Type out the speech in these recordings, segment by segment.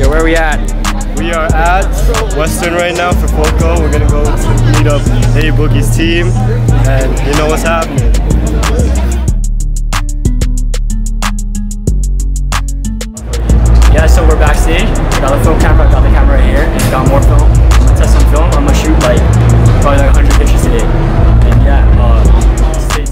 Yo, where are we at? We are at Western right now for Foco. We're gonna go to meet up A Boogie's team, and you know what's happening. Yeah, so we're backstage. I got the film camera, I got the camera right here, and I got more film. I'm gonna test some film. I'm gonna shoot like probably like 100 pictures today. And yeah, stay.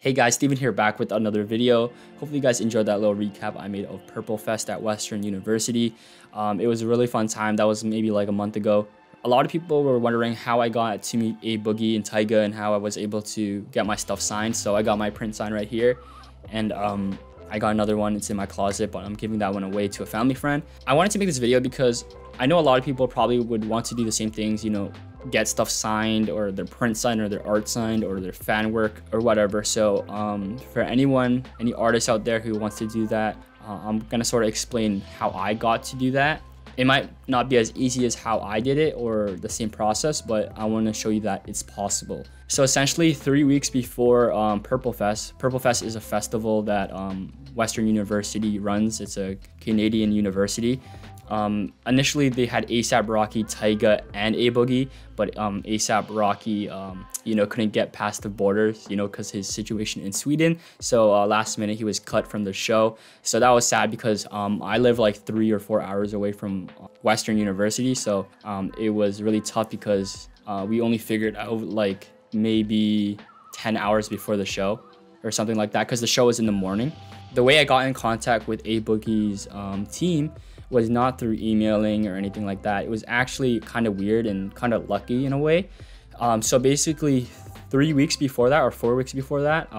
Hey guys, Steven here, back with another video. Hopefully you guys enjoyed that little recap I made of Purple Fest at Western University. It was a really fun time. That was maybe like a month ago. A lot of people were wondering how I got to meet A Boogie and Tyga and how I was able to get my stuff signed. So I got my print signed right here, and I got another one. It's in my closet, but I'm giving that one away to a family friend. I wanted to make this video because I know a lot of people probably would want to do the same things, you know, get stuff signed or their print signed or their art signed or their fan work or whatever. So for anyone, any artist out there who wants to do that, I'm gonna sort of explain how I got to do that. It might not be as easy as how I did it or the same process, but I want to show you that it's possible. So essentially 3 weeks before Purple Fest is a festival that Western University runs. It's a Canadian university. Initially they had A$AP Rocky, Tyga, and A Boogie, but A$AP Rocky, you know, couldn't get past the borders, you know, because his situation in Sweden. So last minute he was cut from the show. So that was sad because I live like 3 or 4 hours away from Western University. So it was really tough because we only figured out like maybe 10 hours before the show or something like that, because the show was in the morning. The way I got in contact with A Boogie's team was not through emailing or anything like that. It was actually kind of weird and kind of lucky in a way. So basically 3 weeks before that or 4 weeks before that,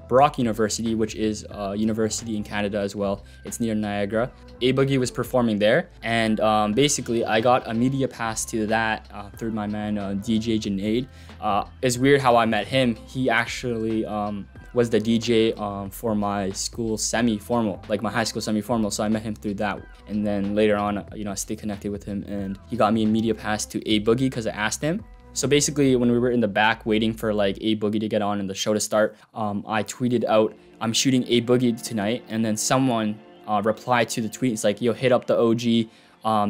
Brock University, which is a university in Canada as well, it's near Niagara, A Boogie was performing there, and basically I got a media pass to that through my man DJ Junaid. It's weird how I met him. He actually was the DJ for my school semi-formal, like my high school semi-formal, so I met him through that. And then later on, you know, I stayed connected with him, and he got me a media pass to A Boogie because I asked him. So basically, when we were in the back waiting for like A Boogie to get on and the show to start, I tweeted out, "I'm shooting A Boogie tonight," and then someone replied to the tweet. It's like, "Yo, hit up the OG,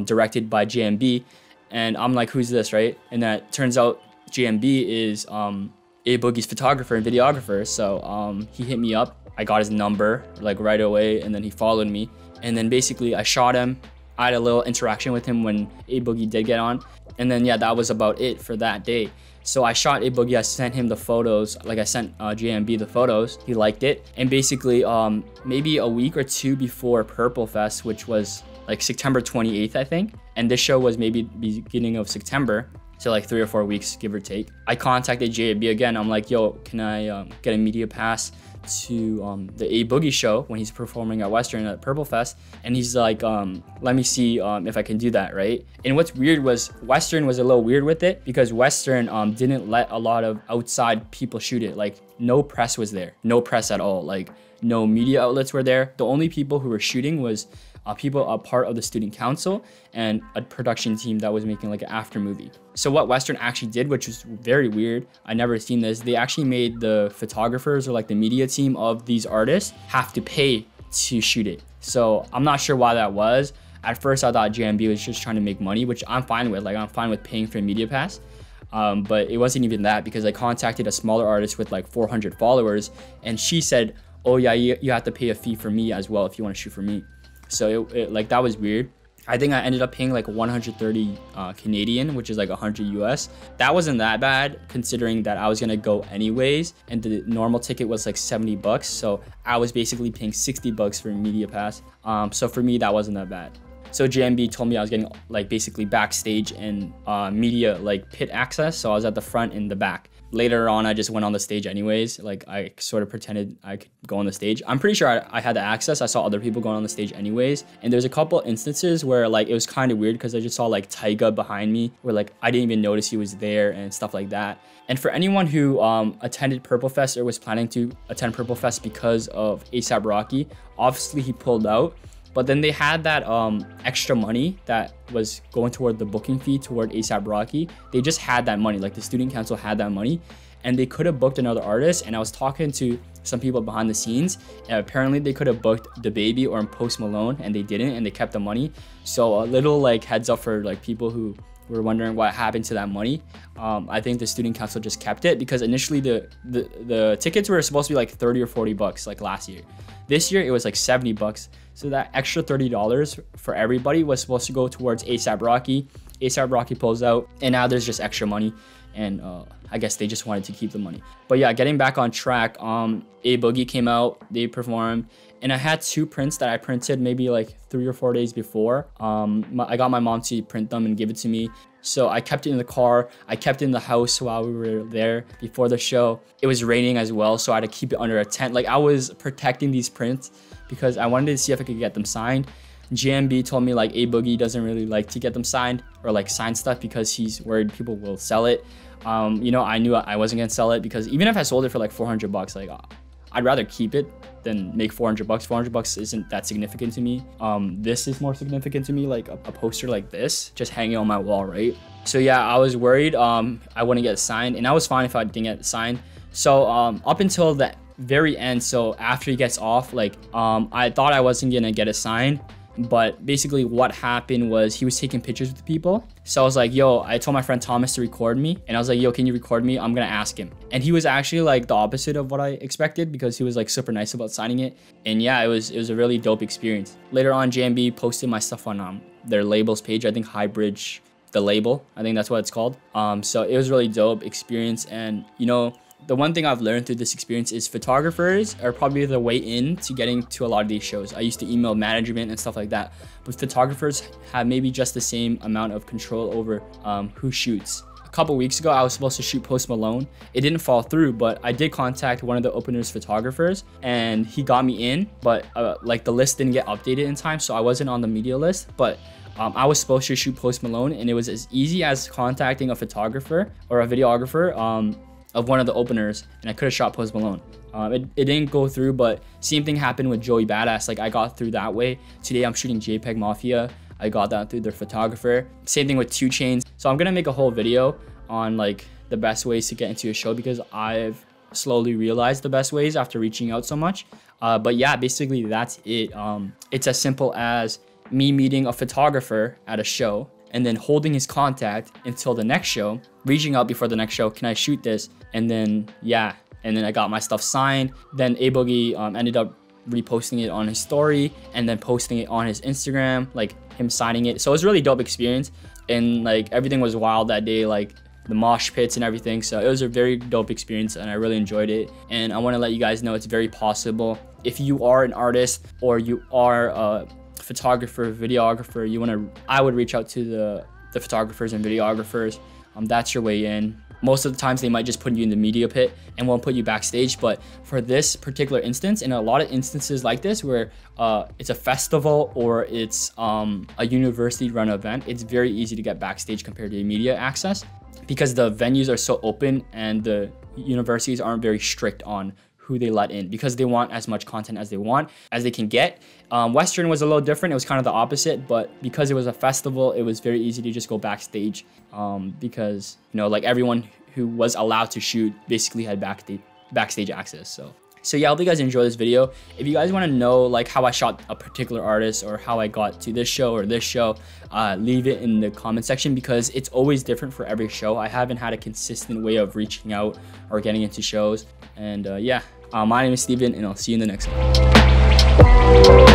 directed by JMB," and I'm like, "Who's this?" Right? And that turns out JMB is A Boogie's photographer and videographer. So he hit me up. I got his number like right away, and then he followed me. And then basically I shot him. I had a little interaction with him when A Boogie did get on. And then yeah, that was about it for that day. So I shot A Boogie, I sent him the photos, like I sent JMB the photos, he liked it. And basically maybe a week or two before Purple Fest, which was like September 28th, I think. And this show was maybe beginning of September. So like 3 or 4 weeks, give or take. I contacted JMB again. I'm like, "Yo, can I get a media pass to the A Boogie show when he's performing at Western at Purple Fest?" And he's like, "Let me see if I can do that," right? And what's weird was Western was a little weird with it because Western didn't let a lot of outside people shoot it. Like no press was there, no press at all. Like no media outlets were there. The only people who were shooting was people a part of the student council and a production team that was making like an after movie. So what Western actually did, which was very weird, I never seen this, they actually made the photographers or like the media team of these artists have to pay to shoot it. So I'm not sure why that was. At first I thought JMB was just trying to make money, which I'm fine with. Like I'm fine with paying for a media pass. But it wasn't even that, because I contacted a smaller artist with like 400 followers, and she said, "Oh yeah, you have to pay a fee for me as well if you want to shoot for me." So like that was weird. I think I ended up paying like 130 Canadian, which is like 100 US. That wasn't that bad considering that I was gonna go anyways, and the normal ticket was like 70 bucks. So I was basically paying 60 bucks for a media pass. So for me, that wasn't that bad. So JMB told me I was getting like basically backstage and media like pit access. So I was at the front and the back. Later on, I just went on the stage anyways. Like I sort of pretended I could go on the stage. I'm pretty sure I had the access. I saw other people going on the stage anyways. And there's a couple instances where like it was kind of weird because I just saw like Tyga behind me where like I didn't even notice he was there and stuff like that. And for anyone who attended Purple Fest or was planning to attend Purple Fest because of A$AP Rocky, obviously he pulled out. But then they had that extra money that was going toward the booking fee toward A$AP Rocky. They just had that money, like the student council had that money, and they could have booked another artist. And I was talking to some people behind the scenes, and apparently they could have booked DaBaby or Post Malone, and they didn't, and they kept the money. So a little like heads up for like people who were wondering what happened to that money. I think the student council just kept it because initially the tickets were supposed to be like 30 or 40 bucks like last year. This year it was like 70 bucks. So that extra $30 for everybody was supposed to go towards A$AP Rocky. A$AP Rocky pulls out, and now there's just extra money. And I guess they just wanted to keep the money. But yeah, getting back on track, A Boogie came out, they performed, and I had 2 prints that I printed maybe like 3 or 4 days before. I got my mom to print them and give it to me. So I kept it in the car. I kept it in the house while we were there before the show. It was raining as well, so I had to keep it under a tent. Like I was protecting these prints because I wanted to see if I could get them signed. JMB told me like A Boogie doesn't really like to get them signed or like sign stuff because he's worried people will sell it. You know, I knew I wasn't gonna sell it because even if I sold it for like 400 bucks, like I'd rather keep it than make 400 bucks. 400 bucks isn't that significant to me. This is more significant to me, like a poster like this, just hanging on my wall, right? So yeah, I was worried I wouldn't get signed, and I was fine if I didn't get signed. So up until the very end, so after he gets off, like I thought I wasn't gonna get a sign. But basically what happened was he was taking pictures with people. So I was like, yo, I told my friend Thomas to record me. And I was like, yo, can you record me? I'm gonna ask him. And he was actually like the opposite of what I expected because he was like super nice about signing it. And yeah, it was a really dope experience. Later on, JMB posted my stuff on their labels page. I think Highbridge, the label, I think that's what it's called. So it was really dope experience. And you know, the one thing I've learned through this experience is photographers are probably the way in to getting to a lot of these shows. I used to email management and stuff like that, but photographers have maybe just the same amount of control over who shoots. A couple weeks ago, I was supposed to shoot Post Malone. It didn't fall through, but I did contact one of the opener's photographers and he got me in, but like the list didn't get updated in time, so I wasn't on the media list. But I was supposed to shoot Post Malone, and it was as easy as contacting a photographer or a videographer of one of the openers, and I could have shot Post Malone. It didn't go through, but same thing happened with Joey Badass. Like I got through that way. Today I'm shooting JPEG Mafia. I got that through their photographer. Same thing with 2 Chainz. So I'm gonna make a whole video on like the best ways to get into a show because I've slowly realized the best ways after reaching out so much. But yeah, basically that's it. It's as simple as me meeting a photographer at a show and then holding his contact until the next show, reaching out before the next show, can I shoot this? And then, yeah, and then I got my stuff signed. Then A Boogie ended up reposting it on his story and then posting it on his Instagram, like him signing it. So it was a really dope experience. And like everything was wild that day, like the mosh pits and everything. So it was a very dope experience and I really enjoyed it. And I wanna let you guys know it's very possible. If you are an artist or you are a photographer, videographer, I would reach out to the photographers and videographers. That's your way in. Most of the times they might just put you in the media pit and won't put you backstage, but for this particular instance, and a lot of instances like this where it's a festival or it's a university run event, it's very easy to get backstage compared to media access because the venues are so open and the universities aren't very strict on who they let in because they want as much content as they can get. Western was a little different. It was kind of the opposite, but because it was a festival, it was very easy to just go backstage because, you know, like everyone who was allowed to shoot basically had backstage access. So yeah, I hope you guys enjoy this video. If you guys want to know like how I shot a particular artist or how I got to this show or this show, leave it in the comment section because it's always different for every show. I haven't had a consistent way of reaching out or getting into shows. And yeah, my name is Steven and I'll see you in the next one.